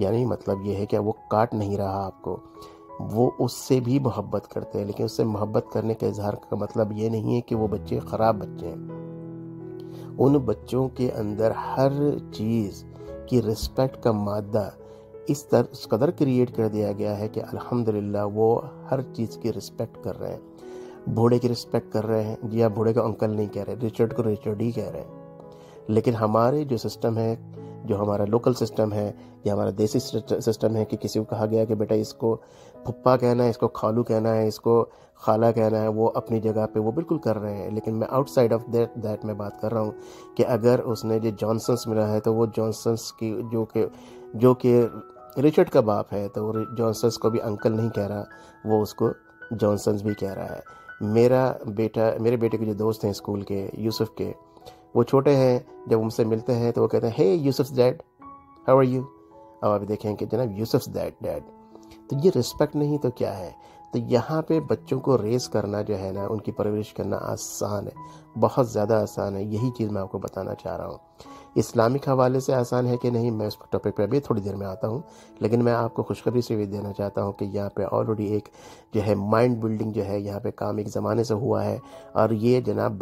یعنی مطلب یہ ہے کہ وہ کاٹ نہیں رہا آپ کو، وہ اس سے بھی محبت کرتے ہیں، لیکن اس سے محبت کرنے کا اظہار کا مطلب یہ نہیں ہے کہ وہ بچے خراب بچے ہیں۔ ان بچوں کے اندر ہر چیز کی رسپیکٹ کا مادہ اس قدر کریٹ کر دیا گیا ہے کہ الحمدللہ وہ ہر چیز کی رسپیکٹ کر رہے ہیں۔ بوڑھے کی رسپیکٹ کر رہے ہیں، جی آپ بوڑھے کو انکل نہیں کہہ رہے، ریچرڈ کو ریچرڈ ہی کہہ رہے ہیں۔ لیکن ہمارے جو سسٹم ہے، جو ہمارا لوکل سسٹم ہے یا ہمارا دیسی سسٹم ہے کہ کسی کو کہا گیا کہ بیٹا اس کو پھپھا کہنا ہے، اس کو خالو کہنا ہے، اس کو خالہ کہنا ہے، وہ اپنی جگہ پہ وہ بالکل کر رہے ہیں۔ لیکن میں آؤٹ سائڈ آف دیٹ میں بات کر رہا ہوں کہ اگر اس نے جو جانسنس ملا ہے تو وہ جانسنس کی جو کہ ریچرڈ کا باپ ہے تو وہ جانسنس کو بھی انکل نہیں کہہ رہا، وہ اس کو جانسنس بھی کہہ رہا ہے۔ میرے بیٹے کے جو دوست ہیں اسکول کے، یوسف کے، وہ چھوٹے ہیں، جب ان سے ملتے ہیں تو وہ کہتے ہیں ہے یوسف's ڈیڈ ہاؤ آر یو۔ اب آپ دیکھیں کہ جناب یوسف's ڈیڈ، تو یہ رسپیکٹ نہیں تو کیا ہے؟ تو یہاں پہ بچوں کو ریز کرنا جو ہے نا، ان کی پرورش کرنا آسان ہے، بہت زیادہ آسان ہے۔ یہی چیز میں آپ کو بتانا چاہ رہا ہوں۔ اسلامک حوالے سے آسان ہے کہ نہیں، میں اس ٹاپک پہ ابھی تھوڑی دیر میں آتا ہوں، لیکن میں آپ کو خوشخبری سے بھی دینا چاہتا ہوں کہ یہاں پہ آلریڈی ایک جو ہے مائنڈ بلڈنگ جو ہے یہاں پہ کام ایک زمانے سے ہوا ہے، اور یہ جناب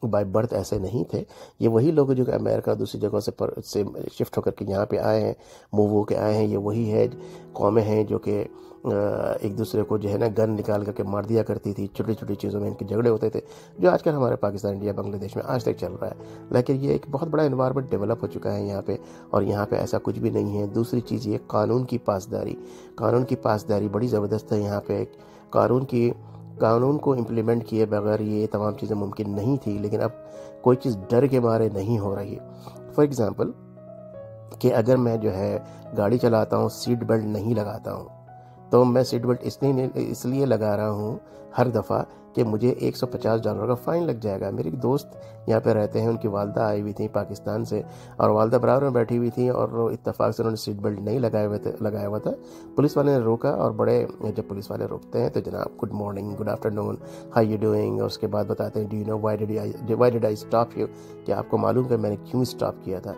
بائی برتھ ایسے نہیں تھے۔ یہ وہی لوگ جو کہ امریکہ دوسری جگہوں سے شفٹ ہو کر کے یہاں پہ آئے ہیں، موو ہو کے آئے ہیں، یہ وہی ہے قومیں ہیں جو کہ ایک دوسرے کو جو ہے نا گن نکال کر کے مار دیا کرتی تھی، چھوٹی چھوٹی چیزوں میں ان کے جھگڑے ہوتے تھے، جو آج کل ہمارے پاکستان، انڈیا، بنگلہ دیش میں آج تک چل رہا ہے۔ لیکن یہ ایک بہت بڑا انوائرمنٹ ڈیولپ ہو چکا ہے یہاں پہ، اور یہاں پہ ایسا کچھ بھی نہیں ہے۔ دوسری چیز یہ قانون کی پاسداری بڑی زبردست ہے یہاں پہ۔ قانون کو امپلیمنٹ کیے بغیر یہ تمام چیزیں ممکن نہیں تھی، لیکن اب کوئی چیز ڈر کے مارے نہیں ہو رہی۔ فار ایگزامپل کہ اگر میں جو ہے گاڑی چلاتا ہوں، سیٹ بیلٹ نہیں لگاتا ہوں، تو میں سیٹ بیلٹ اس لیے لگا رہا ہوں ہر دفعہ کہ مجھے $150 کا فائن لگ جائے گا۔ میرے دوست یہاں پہ رہتے ہیں، ان کی والدہ آئی ہوئی تھیں پاکستان سے، اور والدہ برابر میں بیٹھی ہوئی تھیں، اور اتفاق سے انہوں نے سیٹ بیلٹ نہیں لگایا ہوا تھا۔ پولیس والے نے روکا، اور جب پولیس والے روکتے ہیں تو جناب good morning, good afternoon, how you doing, اور اس کے بعد بتاتے ہیں do you know why did I stop you, کہ آپ کو معلوم کہ میں نے کیوں اسٹاپ کیا تھا۔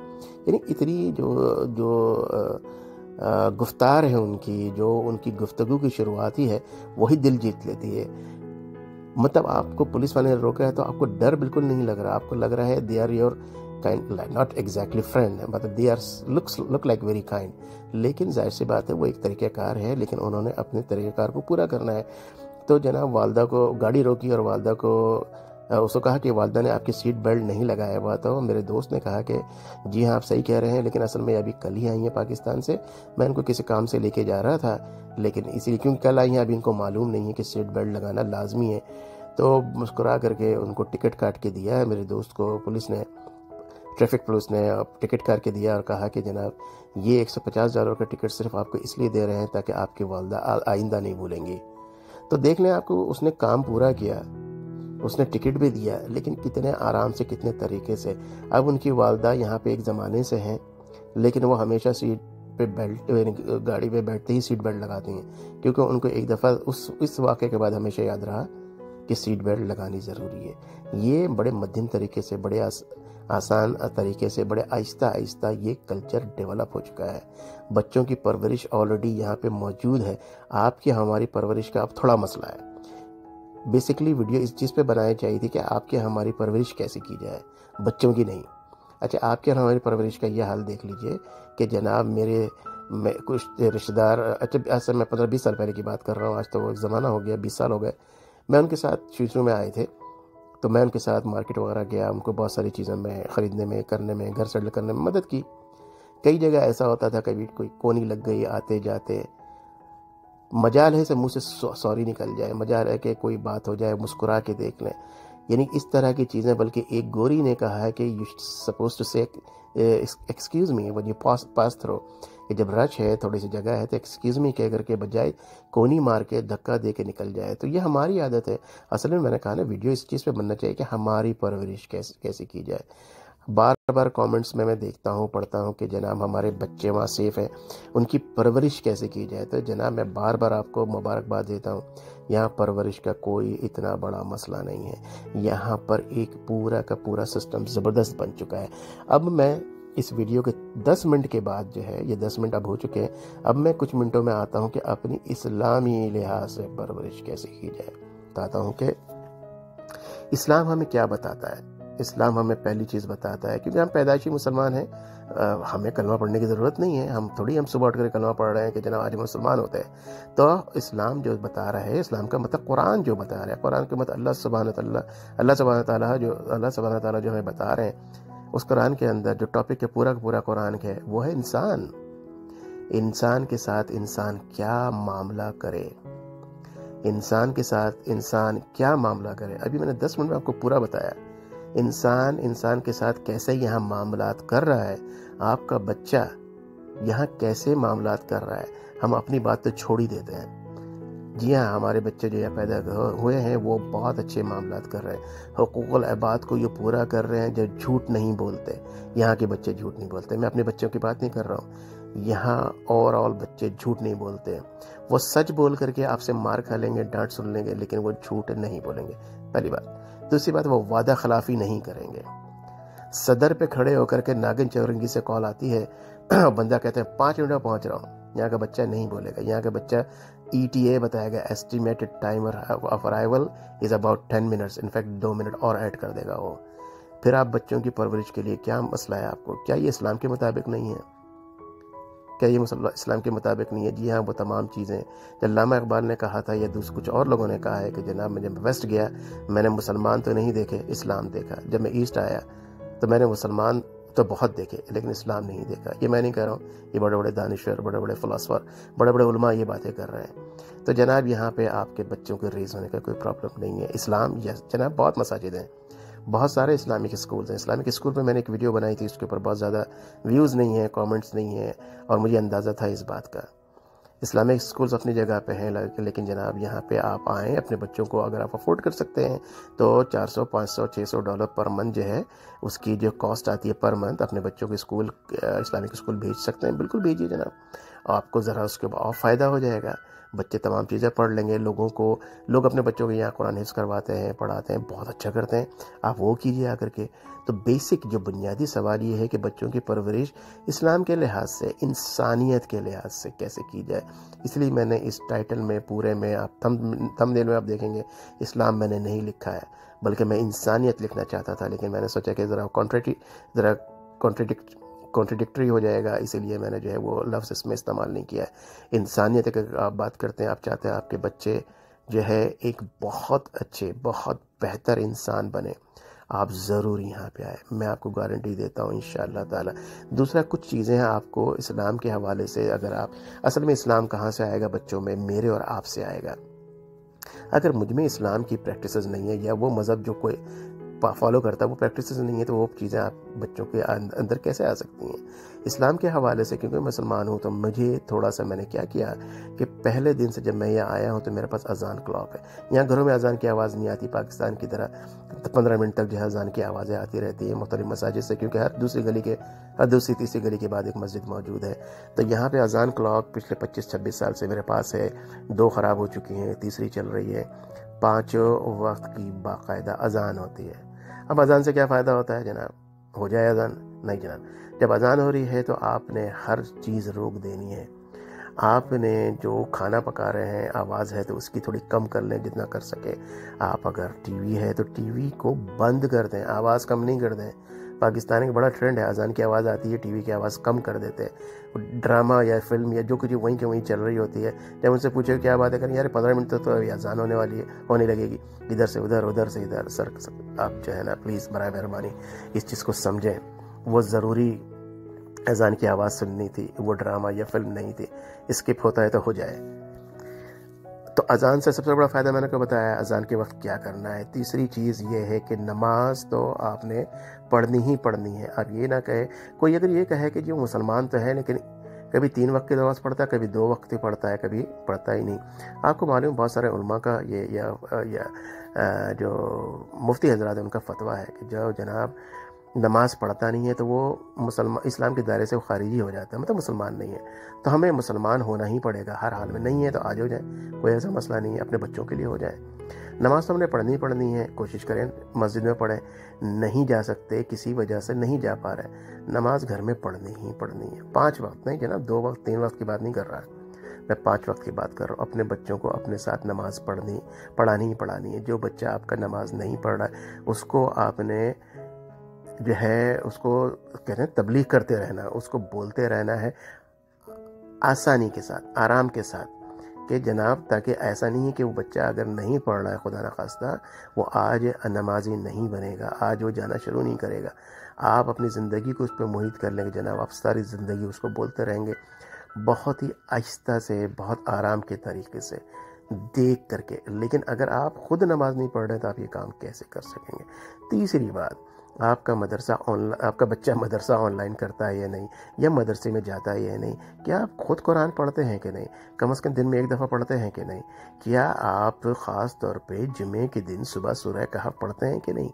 یعنی اتنی جو گفتار ہے ان کی گفتگو کی شروعات ہی ہے، وہی دل جیت لیتی ہے۔ مطلب آپ کو پولیس والے نے روکا ہے تو آپ کو ڈر بالکل نہیں لگ رہا، آپ کو لگ رہا ہے they are your kind, not exactly friend, مطلب they are look like very kind. لیکن ظاہر سی بات ہے وہ ایک طریقہ کار ہے، لیکن انہوں نے اپنے طریقہ کار کو پورا کرنا ہے۔ تو جناب والدہ کو گاڑی روکی، اور والدہ کو اس کو کہا کہ والدہ نے آپ کی سیٹ بیلٹ نہیں لگایا ہوا، تو میرے دوست نے کہا کہ جی ہاں آپ صحیح کہہ رہے ہیں، لیکن اصل میں ابھی کل ہی آئی ہیں پاکستان سے، میں ان کو کسی کام سے لے کے جا رہا تھا، لیکن اسی لیے کیونکہ کل آئی ہیں، ابھی ان کو معلوم نہیں ہے کہ سیٹ بیلٹ لگانا لازمی ہے۔ تو مسکرا کر کے ان کو ٹکٹ کاٹ کے دیا ہے میرے دوست کو، ٹریفک پولیس نے ٹکٹ کاٹ کے دیا، اور کہا کہ جناب یہ $150 کا ٹکٹ صرف آپ کو اس لیے دے رہے ہیں تاکہ آپ کی والدہ آئندہ نہیں بھولیں گی۔ تو دیکھ لیں، آپ کو اس نے کام پورا کیا، اس نے ٹکٹ بھی دیا، لیکن کتنے آرام سے، کتنے طریقے سے۔ اب ان کی والدہ یہاں پہ ایک زمانے سے ہیں، لیکن وہ ہمیشہ سیٹ پہ گاڑی پہ بیٹھتے ہی سیٹ بیلٹ لگاتی ہیں، کیونکہ ان کو ایک دفعہ اس واقعے کے بعد ہمیشہ یاد رہا کہ سیٹ بیلٹ لگانی ضروری ہے۔ یہ بڑے مدھم طریقے سے، بڑے آسان طریقے سے، بڑے آہستہ آہستہ یہ کلچر ڈیولپ ہو چکا ہے۔ بچوں کی پرورش آلریڈی یہاں پہ موجود ہے۔ آپ کی ہماری پرورش کا اب تھوڑا مسئلہ ہے۔ بیسکلی ویڈیو اس چیز پہ بنانی چاہیے تھی کہ آپ کی ہماری پرورش کیسے کی جائے، بچوں کی نہیں۔ اچھا، آپ کی ہماری پرورش کا یہ حال دیکھ لیجئے کہ جناب میں کچھ رشتہ دار، اچھا ایسا میں 15-20 سال پہلے کی بات کر رہا ہوں، آج تو وہ زمانہ ہو گیا، 20 سال ہو گئے، میں ان کے ساتھ شروع میں آئے تھے، تو میں ان کے ساتھ مارکیٹ وغیرہ گیا، ان کو بہت ساری چیزیں میں خریدنے میں، کرنے میں، گھر سیٹل کرنے میں مدد کی۔ کئی جگہ ایسا ہوتا تھا، کبھی کوئی کونی لگ گئی آتے جاتے، مجال ہے سے منہ سے سوری نکل جائے، مجال ہے کہ کوئی بات ہو جائے، مسکرا کے دیکھ لیں، یعنی اس طرح کی چیزیں۔ بلکہ ایک گوری نے کہا ہے کہ یو سپوز ٹو سے excuse me when you pass through، کہ جب رش ہے، تھوڑی سی جگہ ہے، تو ایکسکیوز می کہہ کر کے بجائے کونی مار کے دھکا دے کے نکل جائے۔ تو یہ ہماری عادت ہے۔ اصل میں نے کہا نا، ویڈیو اس چیز پہ بننا چاہیے کہ ہماری پرورش کیسے کی جائے۔ بار بار کامنٹس میں دیکھتا ہوں، پڑھتا ہوں کہ جناب ہمارے بچے وہاں سیف ہیں، ان کی پرورش کیسے کی جائے۔ تو جناب میں بار بار آپ کو مبارکباد دیتا ہوں، یہاں پرورش کا کوئی اتنا بڑا مسئلہ نہیں ہے۔ یہاں پر ایک پورا کا پورا سسٹم زبردست بن چکا ہے۔ اب میں اس ویڈیو کے 10 منٹ کے بعد جو ہے، یہ 10 منٹ اب ہو چکے ہیں، اب میں کچھ منٹوں میں آتا ہوں کہ اپنی اسلامی لحاظ سے پرورش کیسے کی جائے. بتاتا ہوں کہ اسلام ہمیں کیا بتاتا ہے. اسلام ہمیں پہلی چیز بتاتا ہے، کیونکہ ہم پیدائشی مسلمان ہیں، ہمیں کلمہ پڑھنے کی ضرورت نہیں ہے. ہم صبح اٹھ کر کلمہ پڑھ رہے ہیں کہ جناب آج مسلمان ہوتے ہیں. تو اسلام جو بتا رہا ہے، اسلام کا مطلب قرآن جو بتا رہا ہے، قرآن کا مطلب اللہ سبحانہ تعالیٰ جو ہمیں بتا رہے ہیں، اس قرآن کے اندر جو ٹاپک ہے پورا کا پورا قرآن ہے وہ ہے انسان کے ساتھ انسان کیا معاملہ کرے. انسان کے ساتھ انسان کیا معاملہ کرے. ابھی میں نے 10 منٹ میں آپ کو پورا بتایا. انسان کے ساتھ کیسے یہاں معاملات کر رہا ہے، آپ کا بچہ یہاں کیسے معاملات کر رہا ہے. ہم اپنی بات تو چھوڑ ہی دیتے ہیں. جی ہاں، ہمارے بچے جو یہاں پیدا ہوئے ہیں وہ بہت اچھے معاملات کر رہے ہیں. حقوق العباد کو یہ پورا کر رہے ہیں، جو جھوٹ نہیں بولتے. یہاں کے بچے جھوٹ نہیں بولتے. میں اپنے بچوں کی بات نہیں کر رہا ہوں، یہاں اوور آل بچے جھوٹ نہیں بولتے. وہ سچ بول کر کے آپ سے مار کھا لیں گے، ڈانٹ سن لیں گے، لیکن وہ جھوٹ نہیں بولیں گے. پہلی بات. دوسری بات، وہ وعدہ خلافی نہیں کریں گے. صدر پہ کھڑے ہو کر کے ناگن چورنگی سے کال آتی ہے، بندہ کہتے ہیں 5 منٹ میں پہنچ رہا ہوں. یہاں کا بچہ نہیں بولے گا. یہاں کا بچہ ETA بتائے گا، estimated timer of arrival is about 10 minutes. In fact 2 minute اور ایڈ کر دے گا وہ. پھر آپ بچوں کی پرورش کے لیے کیا مسئلہ ہے آپ کو؟ کیا یہ اسلام کے مطابق نہیں ہے؟ کیا یہ اسلام کے مطابق نہیں ہے؟ جی ہاں، وہ تمام چیزیں. علامہ اقبال نے کہا تھا، یا کچھ اور لوگوں نے کہا ہے کہ جناب میں جب ویسٹ گیا میں نے مسلمان تو نہیں دیکھے، اسلام دیکھا. جب میں ایسٹ آیا تو میں نے مسلمان تو بہت دیکھے لیکن اسلام نہیں دیکھا. یہ میں نہیں کہہ رہا ہوں، یہ بڑے بڑے دانشور، بڑے بڑے فلاسفر، بڑے بڑے علماء یہ باتیں کر رہے ہیں. تو جناب یہاں پہ آپ کے بچوں کے ریز ہونے کا کوئی پرابلم نہیں ہے. اسلام، یس جناب، بہت مساجد ہیں، بہت سارے اسلامک اسکولز ہیں. اسلامک اسکول پہ میں نے ایک ویڈیو بنائی تھی، اس کے اوپر بہت زیادہ ویوز نہیں ہیں، کامنٹس نہیں ہیں، اور مجھے اندازہ تھا اس بات کا. اسلامک اسکولز اپنی جگہ پہ ہیں، لیکن جناب یہاں پہ آپ آئیں، اپنے بچوں کو اگر آپ افورڈ کر سکتے ہیں تو $400 $500 $600 پر منتھ جو ہے اس کی جو کاسٹ آتی ہے پر منتھ، اپنے بچوں کو اسکول، اسلامک اسکول بھیج سکتے ہیں. بالکل بھیجیے جناب، آپ کو ذرا اس کے اور فائدہ ہو جائے گا. بچے تمام چیزیں پڑھ لیں گے. لوگ اپنے بچوں کو یہاں قرآن حفظ کرواتے ہیں، پڑھاتے ہیں، بہت اچھا کرتے ہیں. آپ وہ کیجیے آ کر کے. تو بیسک جو بنیادی سوال یہ ہے کہ بچوں کی پرورش اسلام کے لحاظ سے، انسانیت کے لحاظ سے کیسے کی جائے. اس لیے میں نے اس ٹائٹل میں پورے میں، آپ تھمبنیل میں آپ دیکھیں گے، اسلام میں نے نہیں لکھا ہے، بلکہ میں انسانیت لکھنا چاہتا تھا، لیکن میں نے سوچا کہ ذرا کانٹریڈکٹری ہو جائے گا، اسی لیے میں نے جو ہے وہ لفظ اس میں استعمال نہیں کیا ہے. انسانیت کی آپ بات کرتے ہیں، آپ چاہتے ہیں آپ کے بچے جو ہے ایک بہت اچھے، بہت بہتر انسان بنے، آپ ضرور یہاں پہ آئے. میں آپ کو گارنٹی دیتا ہوں انشاءاللہ تعالی. دوسرا، کچھ چیزیں ہیں آپ کو اسلام کے حوالے سے، اگر آپ اصل میں اسلام کہاں سے آئے گا بچوں میں؟ میرے اور آپ سے آئے گا. اگر مجھ میں اسلام کی پریکٹسز نہیں ہے، یا وہ مذہب جو کوئی فالو کرتا ہے وہ پریکٹسز نہیں ہے، تو وہ چیزیں آپ بچوں کے اندر کیسے آ سکتی ہیں؟ اسلام کے حوالے سے کیونکہ مسلمان ہوں تو مجھے تھوڑا سا، میں نے کیا کیا کہ پہلے دن سے جب میں یہاں آیا ہوں تو میرے پاس اذان کلاک ہے. یہاں گھروں میں اذان کی آواز نہیں آتی پاکستان کی طرح، 15 منٹ تک جو ہے اذان کی آوازیں آتی رہتی ہیں مختلف مساجد سے، کیونکہ ہر دوسری تیسری گلی کے بعد ایک مسجد موجود ہے. تو یہاں پہ اذان کلاک پچھلے 25-26 سال سے میرے پاس ہے. 2 خراب ہو چکی ہیں، تیسری چل رہی ہے. 5 وقت کی باقاعدہ اذان ہوتی ہے. اب اذان سے کیا فائدہ ہوتا ہے جناب؟ ہو جائے اذان؟ نہیں جناب. جب اذان ہو رہی ہے تو آپ نے ہر چیز روک دینی ہے. آپ نے جو کھانا پکا رہے ہیں، آواز ہے تو اس کی تھوڑی کم کر لیں جتنا کر سکے. آپ اگر ٹی وی ہے تو ٹی وی کو بند کر دیں، آواز کم نہیں کر دیں. پاکستان کا بڑا ٹرینڈ ہے، اذان کی آواز آتی ہے ٹی وی کی آواز کم کر دیتے. ڈرامہ یا فلم یا جو کچھ وہیں کے وہیں چل رہی ہوتی ہے. جب ان سے پوچھے کیا بات ہے، کہ یار 15 منٹ تو اذان ہونے لگے گی، ادھر سے ادھر، ادھر سے ادھر. سر آپ جو ہے نا پلیز برائے مہربانی اس چیز کو سمجھیں. وہ ضروری اذان کی آواز سننی تھی، وہ ڈرامہ یا فلم نہیں تھی. اسکپ ہوتا ہے تو ہو جائے. تو اذان سے سب سے بڑا فائدہ میں نے کو بتایا، اذان کے وقت کیا کرنا ہے. تیسری چیز یہ ہے کہ نماز تو آپ نے پڑھنی ہی پڑھنی ہے. اب یہ نہ کہے کوئی، اگر یہ کہے کہ جو مسلمان تو ہے لیکن کبھی 3 وقت کی نماز پڑھتا ہے، کبھی 2 وقت کی پڑھتا ہے، کبھی پڑھتا ہی نہیں. آپ کو معلوم بہت سارے علماء کا یہ جو مفتی حضرات ہیں ان کا فتویٰ ہے کہ جو جناب نماز پڑھتا نہیں ہے تو وہ اسلام کے دائرے سے وہ خارجی ہو جاتا ہے، مطلب مسلمان نہیں ہے. تو ہمیں مسلمان ہونا ہی پڑے گا ہر حال میں. نہیں ہے تو آ جائیں، کوئی ایسا مسئلہ نہیں ہے، اپنے بچوں کے لیے ہو جائیں. نماز تو ہم نے پڑھنی ہے، کوشش کریں مسجد میں پڑھیں، نہیں جا سکتے کسی وجہ سے نہیں جا پا رہے، نماز گھر میں پڑھنی ہے، 5 وقت نہیں جناب، 2 وقت 3 وقت کی بات نہیں کر رہا، میں 5 وقت کی بات کر رہا ہوں۔ اپنے بچوں کو اپنے ساتھ نماز پڑھانی ہے۔ جو بچہ آپ کا نماز نہیں پڑھ رہا ہے اس کو آپ نے جو ہے اس کو کہتے ہیں تبلیغ کرتے رہنا، اس کو بولتے رہنا ہے آسانی کے ساتھ، آرام کے ساتھ، کہ جناب تاکہ ایسا نہیں ہے کہ وہ بچہ اگر نہیں پڑھ رہا ہے خدا نخواستہ وہ آج نمازی نہیں بنے گا، آج وہ جانا شروع نہیں کرے گا۔ آپ اپنی زندگی کو اس پہ محیط کر لیں گے جناب، آپ ساری زندگی اس کو بولتے رہیں گے، بہت ہی آہستہ سے، بہت آرام کے طریقے سے، دیکھ کر کے۔ لیکن اگر آپ خود نماز نہیں پڑھ رہے تو آپ یہ کام کیسے کر سکیں گے؟ تیسری بات، آپ کا بچہ مدرسہ آن لائن کرتا ہے یا نہیں، یا مدرسے میں جاتا ہے یا نہیں، کیا آپ خود قرآن پڑھتے ہیں کہ نہیں، کم از کم دن میں 1 دفعہ پڑھتے ہیں کہ نہیں، کیا آپ خاص طور پہ جمعے کے دن صبح سورہ کہف پڑھتے ہیں کہ نہیں؟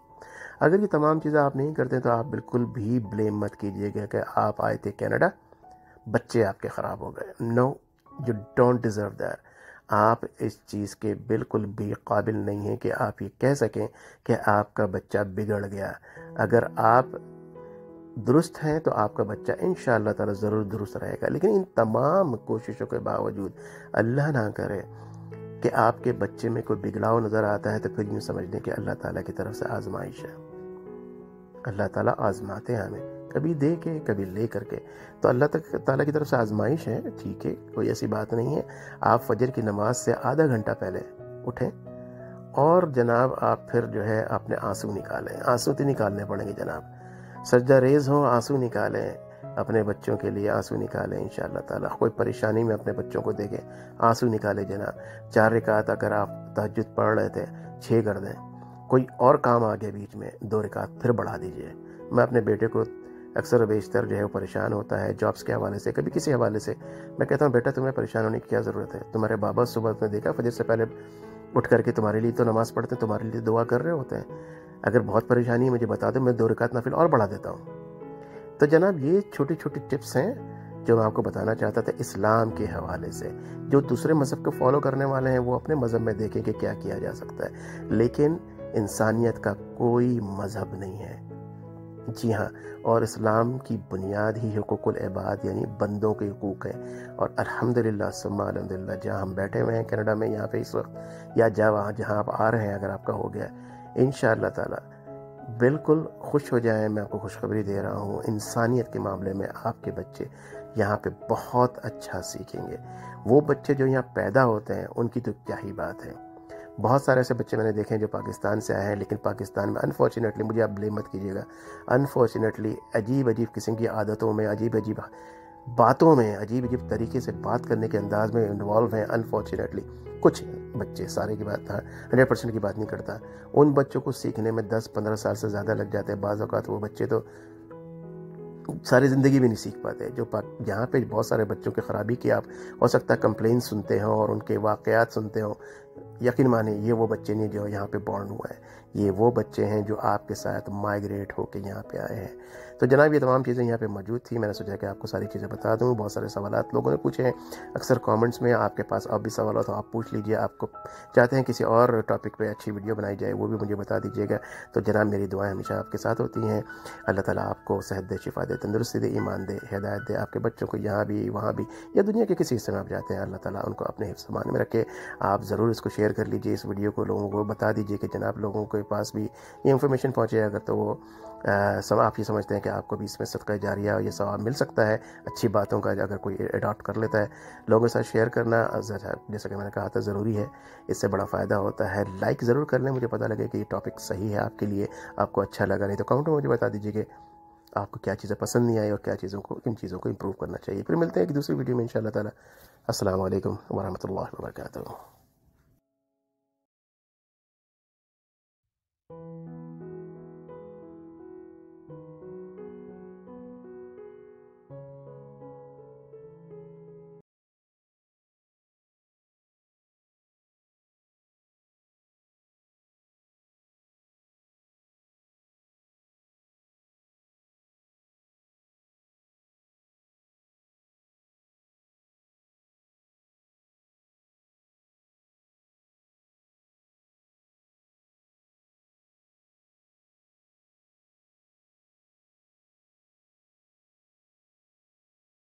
اگر یہ تمام چیزیں آپ نہیں کرتے تو آپ بالکل بھی بلیم مت کیجیے گا کہ آپ آئے تھے کینیڈا، بچے آپ کے خراب ہو گئے۔ نو، یو ڈونٹ ڈیزرو دیٹ۔ آپ اس چیز کے بالکل بھی قابل نہیں ہیں کہ آپ یہ کہہ سکیں کہ آپ کا بچہ بگڑ گیا۔ اگر آپ درست ہیں تو آپ کا بچہ انشاءاللہ تعالی ضرور درست رہے گا، لیکن ان تمام کوششوں کے باوجود اللہ نہ کرے کہ آپ کے بچے میں کوئی بگڑاؤ نظر آتا ہے تو پھر یوں سمجھ لیں کہ اللہ تعالیٰ کی طرف سے آزمائش ہے۔ اللہ تعالیٰ آزماتے ہیں ہمیں، کبھی دے کے کبھی لے کر کے، تو اللہ تعالیٰ کی طرف سے آزمائش ہے، ٹھیک ہے، کوئی ایسی بات نہیں ہے۔ آپ فجر کی نماز سے آدھا گھنٹہ پہلے اٹھیں اور جناب آپ پھر جو ہے اپنے آنسو نکالیں، آنسو تو نکالنے پڑیں گے جناب، سجدہ ریز ہوں، آنسو نکالیں، اپنے بچوں کے لیے آنسو نکالیں انشاءاللہ تعالیٰ۔ کوئی پریشانی میں اپنے بچوں کو دیکھیں، آنسو نکالیں جناب۔ 4 رکعت اگر آپ تہجد پڑھ رہے تھے 6 کر دیں، کوئی اور کام آگے بیچ میں 2 رکعت پھر بڑھا دیجئے۔ میں اپنے بیٹے کو اکثر و بیشتر جو ہے وہ پریشان ہوتا ہے جابس کے حوالے سے، کبھی کسی حوالے سے، میں کہتا ہوں بیٹا تمہیں پریشان ہونے کی کیا ضرورت ہے؟ تمہارے بابا صبح میں دیکھا فجر سے پہلے اٹھ کر کے تمہارے لیے تو نماز پڑھتے ہیں، تمہارے لیے دعا کر رہے ہوتے ہیں، اگر بہت پریشانی ہے مجھے بتا دو، میں 2 رکعت نافل اور بڑھا دیتا ہوں۔ تو جناب یہ چھوٹی چھوٹی ٹپس ہیں جو میں آپ کو بتانا چاہتا تھا اسلام کے حوالے سے۔ جو دوسرے مذہب کو فالو کرنے والے ہیں وہ اپنے مذہب میں دیکھیں کہ کیا کیا جا سکتا ہے، لیکن انسانیت کا کوئی مذہب نہیں ہے۔ جی ہاں، اور اسلام کی بنیاد ہی حقوق العباد یعنی بندوں کے حقوق ہے، اور الحمدللہ ثم الحمدللہ جہاں ہم بیٹھے ہوئے ہیں کینیڈا میں یہاں پہ اس وقت، یا جہاں آپ آ رہے ہیں اگر آپ کا ہو گیا، انشاءاللہ تعالی بالکل خوش ہو جائیں۔ میں آپ کو خوشخبری دے رہا ہوں، انسانیت کے معاملے میں آپ کے بچے یہاں پہ بہت اچھا سیکھیں گے۔ وہ بچے جو یہاں پیدا ہوتے ہیں ان کی تو کیا ہی بات ہے۔ بہت سارے ایسے بچے میں نے دیکھے ہیں جو پاکستان سے آئے ہیں، لیکن پاکستان میں انفارچونیٹلی، مجھے آپ بلیم مت کیجیے گا، انفارچونیٹلی عجیب قسم کی عادتوں میں، عجیب باتوں میں، عجیب طریقے سے بات کرنے کے انداز میں انوالو ہیں۔ انفارچونیٹلی کچھ بچے، سارے کی بات 100% کی بات نہیں کرتا، ان بچوں کو سیکھنے میں 10-15 سال سے زیادہ لگ جاتے ہیں۔ بعض اوقات وہ بچے تو ساری زندگی بھی نہیں سیکھ پاتے۔ یہاں پہ بہت سارے بچوں کی خرابی کی آپ ہو سکتا ہے کمپلین سنتے ہوں اور ان کے واقعات سنتے ہوں، یقین مانیں یہ وہ بچے نہیں جو یہاں پہ بورن ہوا ہے، یہ وہ بچے ہیں جو آپ کے ساتھ مائگریٹ ہو کے یہاں پہ آئے ہیں۔ تو جناب یہ تمام چیزیں یہاں پہ موجود تھی، میں نے سوچا کہ آپ کو ساری چیزیں بتا دوں۔ بہت سارے سوالات لوگوں نے پوچھے ہیں اکثر کامنٹس میں، آپ کے پاس اور بھی سوال ہو تو آپ پوچھ لیجئے۔ آپ کو چاہتے ہیں کسی اور ٹاپک پہ اچھی ویڈیو بنائی جائے وہ بھی مجھے بتا دیجیے گا۔ تو جناب میری دعائیں ہمیشہ آپ کے ساتھ ہوتی ہیں۔ اللہ تعالیٰ آپ کو صحت دے، شفا دے، تندرستی دے، ایمان دے، ہدایت دے، آپ کے بچوں کو یہاں بھی وہاں بھی یا دنیا کے کسی حصے میں آپ جاتے ہیں، اللہ تعالیٰ ان کو اپنے حفظ امان میں رکھے۔ آپ ضرور اس کو شیئر کر لیجئے، اس ویڈیو کو لوگوں کو بتا دیجئے کہ جناب لوگوں کے پاس بھی یہ انفارمیشن پہنچے، اگر تو وہ آپ یہ سمجھتے ہیں کہ آپ کو بھی اس میں صدقہ جاریہ یہ ثواب مل سکتا ہے اچھی باتوں کا، اگر کوئی اڈاپٹ کر لیتا ہے۔ لوگوں کے ساتھ شیئر کرنا جیسا کہ میں نے کہا تھا ضروری ہے، اس سے بڑا فائدہ ہوتا ہے۔ لائک ضرور کر لیں، مجھے پتہ لگے کہ یہ ٹاپک صحیح ہے آپ کے لیے، آپ کو اچھا لگا، نہیں تو کمنٹ میں مجھے بتا دیجیے کہ آپ کو کیا چیزیں پسند نہیں آئی اور کن چیزوں کو امپروو کرنا چاہیے۔ پھر ملتے ہیں ایک دوسری ویڈیو میں انشاءاللہ تعالی۔ السلام علیکم ورحمۃ اللہ وبرکاتہ۔